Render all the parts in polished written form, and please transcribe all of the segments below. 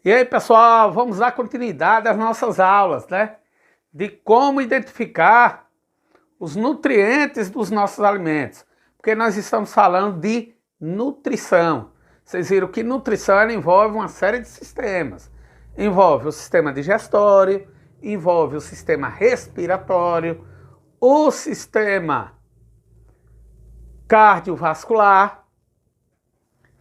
E aí, pessoal, vamos dar continuidade às nossas aulas, né? De como identificar os nutrientes dos nossos alimentos. Porque nós estamos falando de nutrição. Vocês viram que nutrição ela envolve uma série de sistemas. Envolve o sistema digestório, envolve o sistema respiratório, o sistema cardiovascular,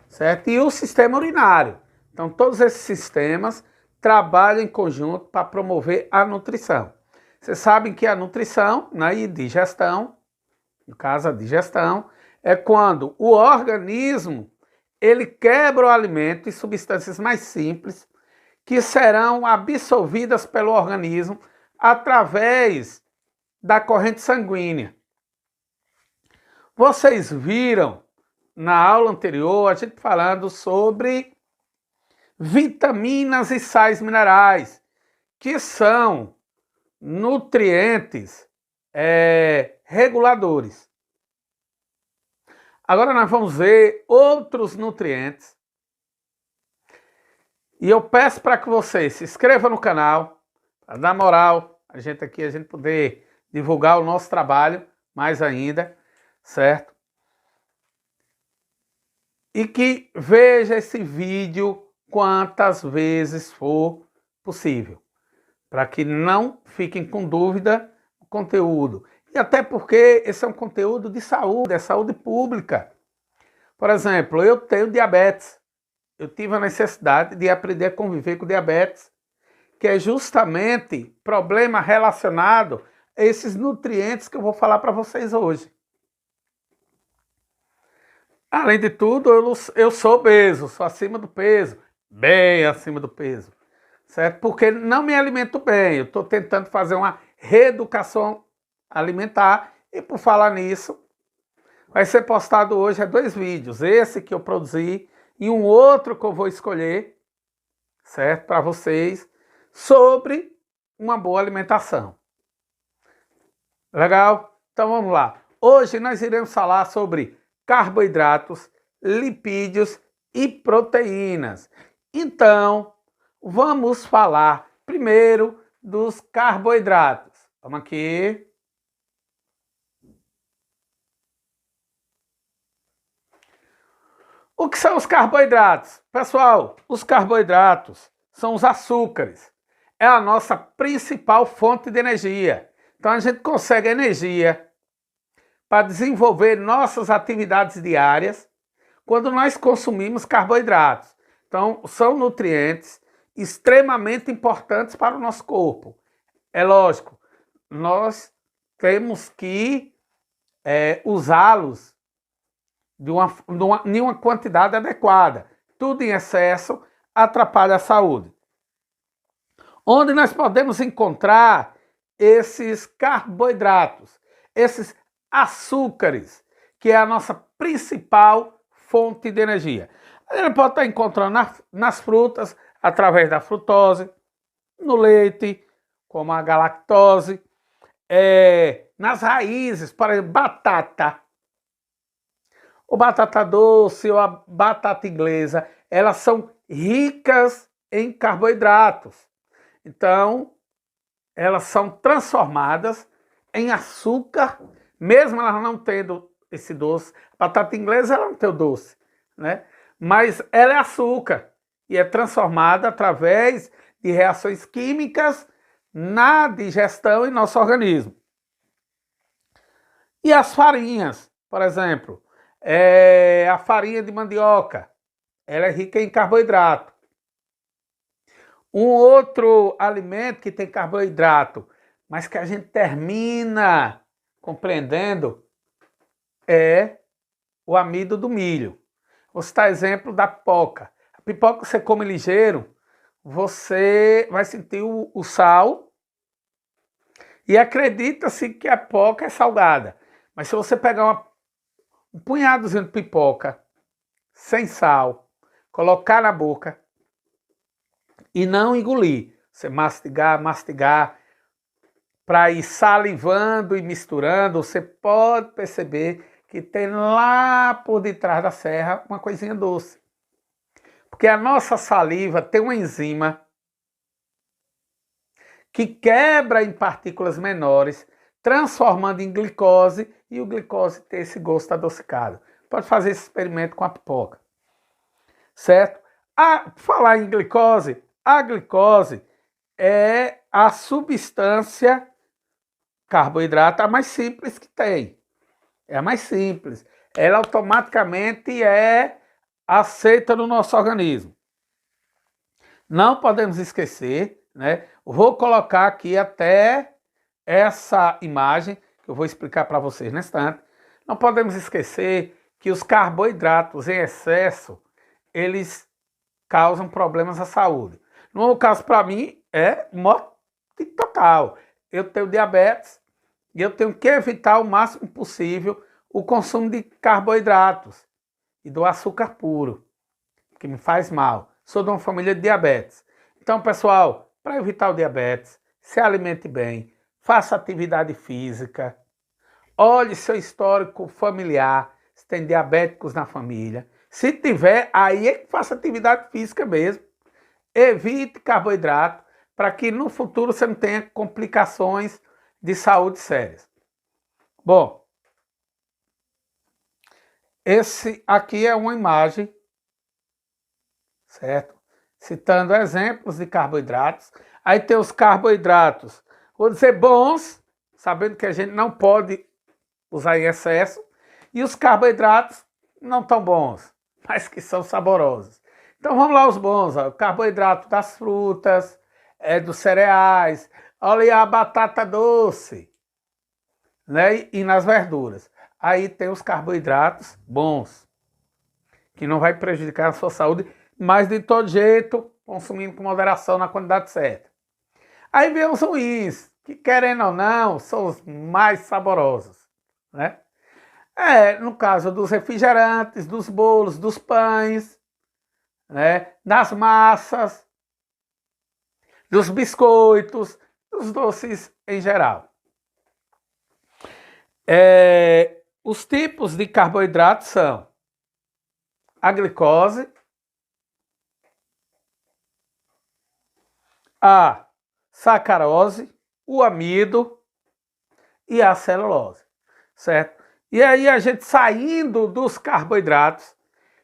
certo? E o sistema urinário. Então, todos esses sistemas trabalham em conjunto para promover a nutrição. Vocês sabem que a nutrição, né, e digestão, no caso a digestão, é quando o organismo ele quebra o alimento em substâncias mais simples que serão absorvidas pelo organismo através da corrente sanguínea. Vocês viram na aula anterior a gente falando sobre vitaminas e sais minerais, que são nutrientes reguladores. Agora nós vamos ver outros nutrientes. E eu peço para que você se inscreva no canal, para dar moral a gente poder divulgar o nosso trabalho mais ainda, certo? E que veja esse vídeo quantas vezes for possível, para que não fiquem com dúvida do conteúdo. E até porque esse é um conteúdo de saúde, é saúde pública. Por exemplo, eu tenho diabetes. Eu tive a necessidade de aprender a conviver com diabetes, que é justamente problema relacionado a esses nutrientes que eu vou falar para vocês hoje. Além de tudo, eu sou obeso, sou acima do peso, bem acima do peso, certo? Porque não me alimento bem, eu estou tentando fazer uma reeducação alimentar e por falar nisso, vai ser postado hoje 2 vídeos, esse que eu produzi e um outro que eu vou escolher, certo? Para vocês, sobre uma boa alimentação. Legal? Então vamos lá. Hoje nós iremos falar sobre carboidratos, lipídios e proteínas. Então, vamos falar primeiro dos carboidratos. Vamos aqui. O que são os carboidratos? Pessoal, os carboidratos são os açúcares. É a nossa principal fonte de energia. Então a gente consegue energia para desenvolver nossas atividades diárias quando nós consumimos carboidratos. Então, são nutrientes extremamente importantes para o nosso corpo. É lógico, nós temos que usá-los de uma quantidade adequada. Tudo em excesso atrapalha a saúde. Onde nós podemos encontrar esses carboidratos, esses açúcares, que é a nossa principal fonte de energia. A gente pode estar encontrando nas frutas, através da frutose, no leite, como a galactose, nas raízes, por exemplo, batata. O batata doce ou a batata inglesa, elas são ricas em carboidratos. Então, elas são transformadas em açúcar, mesmo elas não tendo esse doce. A batata inglesa ela não tem o doce, né? Mas ela é açúcar e é transformada através de reações químicas na digestão em nosso organismo. E as farinhas, por exemplo, a farinha de mandioca, ela é rica em carboidrato. Um outro alimento que tem carboidrato, mas que a gente termina compreendendo, é o amido do milho. Vou citar exemplo da pipoca. A pipoca você come ligeiro, você vai sentir o sal e acredita-se que a pipoca é salgada. Mas se você pegar um punhadozinho de pipoca sem sal, colocar na boca e não engolir, você mastigar, para ir salivando e misturando, você pode perceber que tem lá por detrás da serra uma coisinha doce. Porque a nossa saliva tem uma enzima que quebra em partículas menores, transformando em glicose, e o glicose tem esse gosto adocicado. Pode fazer esse experimento com a pipoca. Certo? Falar em glicose, a glicose é a substância carboidrato a mais simples que tem. É a mais simples. Ela automaticamente é aceita no nosso organismo. Não podemos esquecer, né? Vou colocar aqui até essa imagem, que eu vou explicar para vocês nesse instante. Não podemos esquecer que os carboidratos em excesso, eles causam problemas à saúde. No meu caso, para mim, é morte total. Eu tenho diabetes e eu tenho que evitar o máximo possível o consumo de carboidratos e do açúcar puro, que me faz mal. Sou de uma família de diabetes. Então, pessoal, para evitar o diabetes, se alimente bem, faça atividade física, olhe seu histórico familiar, se tem diabéticos na família. Se tiver, aí é que faça atividade física mesmo. Evite carboidrato para que no futuro você não tenha complicações de saúde sérias. Bom, esse aqui é uma imagem, certo? Citando exemplos de carboidratos. Aí tem os carboidratos, vou dizer bons, sabendo que a gente não pode usar em excesso, e os carboidratos não tão bons, mas que são saborosos. Então vamos lá os bons, ó. O carboidrato das frutas, dos cereais, olha a batata doce, né? E nas verduras. Aí tem os carboidratos bons, que não vai prejudicar a sua saúde, mas de todo jeito, consumindo com moderação na quantidade certa. Aí vem os ruins, que querendo ou não, são os mais saborosos, né? No caso dos refrigerantes, dos bolos, dos pães, né? Das massas, dos biscoitos, dos doces em geral. Os tipos de carboidratos são a glicose, a sacarose, o amido e a celulose, certo? E aí a gente saindo dos carboidratos,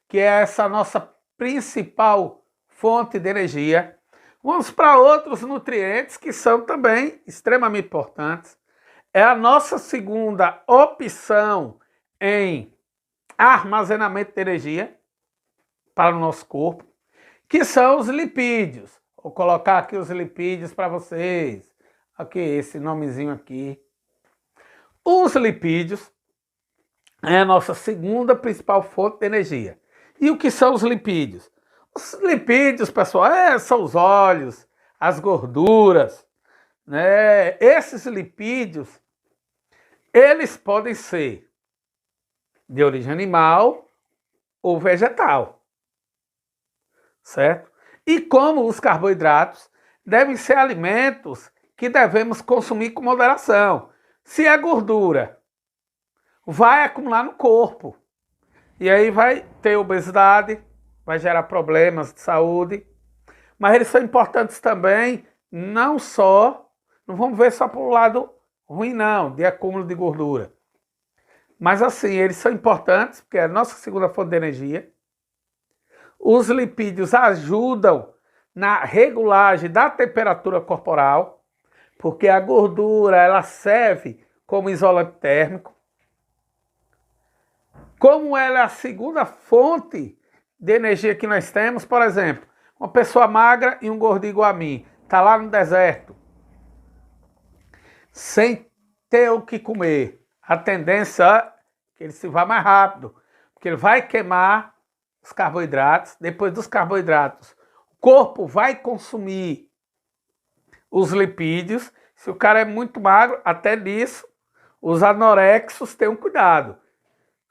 que é essa nossa principal fonte de energia, vamos para outros nutrientes que são também extremamente importantes. É a nossa segunda opção em armazenamento de energia para o nosso corpo, que são os lipídios. Vou colocar aqui os lipídios para vocês. Aqui, esse nomezinho aqui. Os lipídios é a nossa segunda principal fonte de energia. E o que são os lipídios? Os lipídios, pessoal, são os óleos, as gorduras, né? Esses lipídios, eles podem ser de origem animal ou vegetal, certo? E como os carboidratos, devem ser alimentos que devemos consumir com moderação. Se é gordura, vai acumular no corpo. E aí vai ter obesidade, vai gerar problemas de saúde. Mas eles são importantes também, não vamos ver só para o lado ruim não, de acúmulo de gordura. Mas assim, eles são importantes, porque é a nossa segunda fonte de energia. Os lipídios ajudam na regulagem da temperatura corporal, porque a gordura ela serve como isolante térmico. Como ela é a segunda fonte de energia que nós temos, por exemplo, uma pessoa magra e um gordinho igual a mim, está lá no deserto, sem ter o que comer, a tendência é que ele se vá mais rápido, porque ele vai queimar os carboidratos, depois dos carboidratos, o corpo vai consumir os lipídios. Se o cara é muito magro, até nisso, os anorexos tenham cuidado,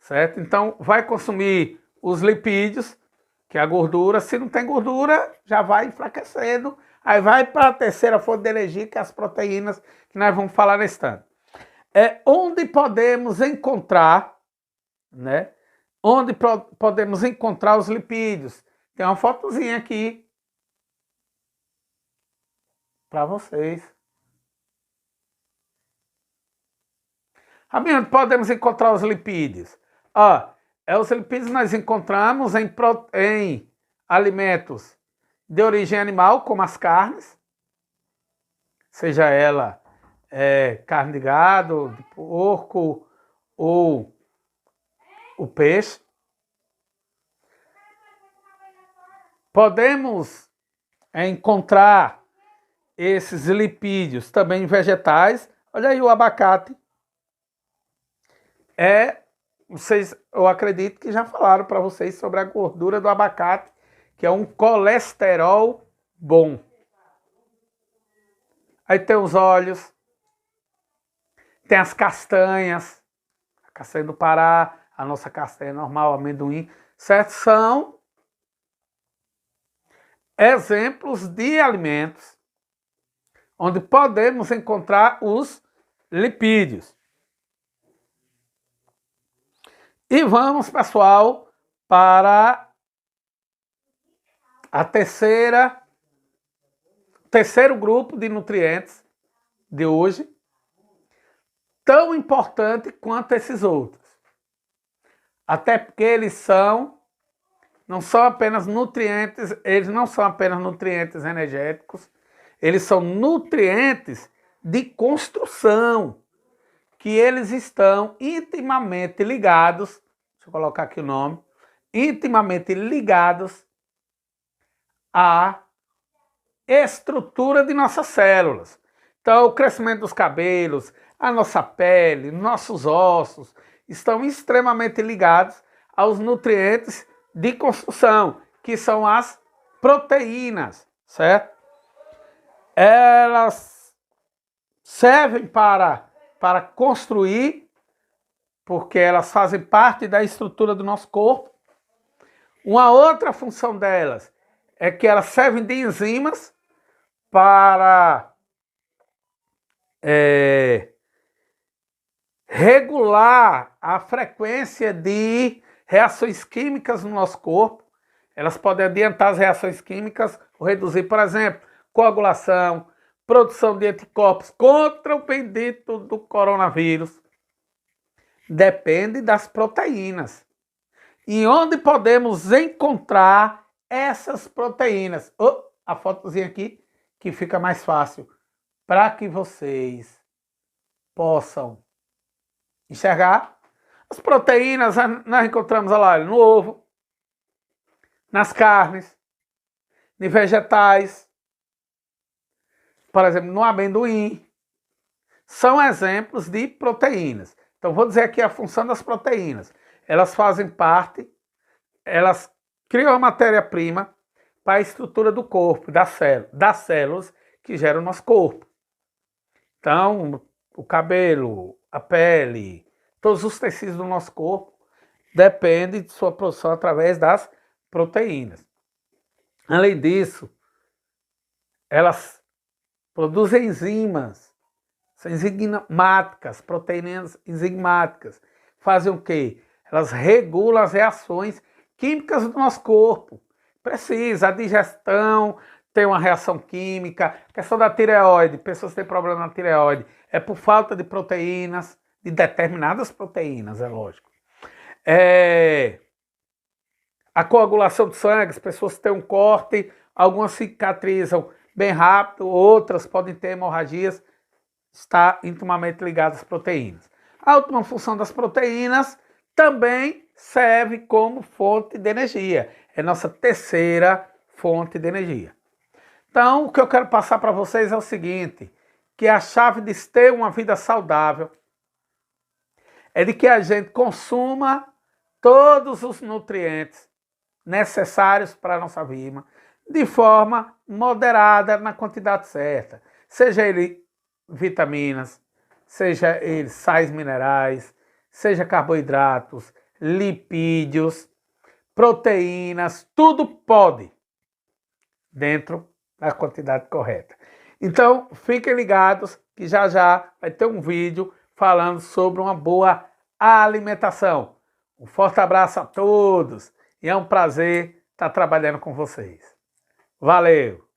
certo? Então, vai consumir os lipídios, que é a gordura. Se não tem gordura, já vai enfraquecendo. Aí vai para a terceira fonte de energia, que é as proteínas, que nós vamos falar nesse instante. Onde podemos encontrar, né? Onde podemos encontrar os lipídios? Tem uma fotozinha aqui para vocês. Rabino, podemos encontrar os lipídios. Os lipídios nós encontramos em alimentos de origem animal, como as carnes, seja ela carne de gado, de porco ou o peixe. Podemos encontrar esses lipídios também em vegetais. Olha aí o abacate. Eu acredito que já falaram para vocês sobre a gordura do abacate, que é um colesterol bom. Aí tem os óleos, tem as castanhas, a castanha do Pará, a nossa castanha normal, amendoim, certo? São exemplos de alimentos onde podemos encontrar os lipídios. E vamos, pessoal, para a terceiro grupo de nutrientes de hoje, tão importante quanto esses outros. Até porque eles não são apenas nutrientes energéticos, eles são nutrientes de construção, que eles estão intimamente ligados, deixa eu colocar aqui o nome, intimamente ligados à estrutura de nossas células. Então, o crescimento dos cabelos, a nossa pele, nossos ossos, estão extremamente ligados aos nutrientes de construção, que são as proteínas, certo? Elas servem para construir, porque elas fazem parte da estrutura do nosso corpo. Uma outra função delas é que elas servem de enzimas para regular a frequência de reações químicas no nosso corpo. Elas podem adiantar as reações químicas ou reduzir, por exemplo, coagulação, produção de anticorpos contra o bendito do coronavírus. Depende das proteínas. E onde podemos encontrar essas proteínas? A fotozinha aqui, que fica mais fácil, para que vocês possam enxergar. As proteínas nós encontramos lá no ovo, nas carnes, em vegetais, por exemplo, no amendoim. São exemplos de proteínas. Então, vou dizer aqui a função das proteínas. Elas fazem parte, elas criam a matéria-prima para a estrutura do corpo, das células que geram o nosso corpo. Então, o cabelo, a pele, todos os tecidos do nosso corpo dependem de sua produção através das proteínas. Além disso, elas produzem enzimas, são enzimáticas, proteínas enzimáticas. Fazem o quê? Elas regulam as reações químicas do nosso corpo. Precisa, a digestão tem uma reação química, a questão da tireoide, pessoas que têm problema na tireoide, é por falta de proteínas, de determinadas proteínas, é lógico. A coagulação do sangue, as pessoas têm um corte, algumas cicatrizam bem rápido, outras podem ter hemorragias, está intimamente ligada às proteínas. A última função das proteínas também serve como fonte de energia. É nossa terceira fonte de energia. Então, o que eu quero passar para vocês é o seguinte, que a chave de ter uma vida saudável é de que a gente consuma todos os nutrientes necessários para a nossa vida de forma moderada, na quantidade certa. Seja ele vitaminas, seja ele sais minerais, seja carboidratos, lipídios, proteínas, tudo pode, dentro da quantidade correta. Então, fiquem ligados que já vai ter um vídeo falando sobre uma boa alimentação. Um forte abraço a todos e é um prazer estar trabalhando com vocês. Valeu!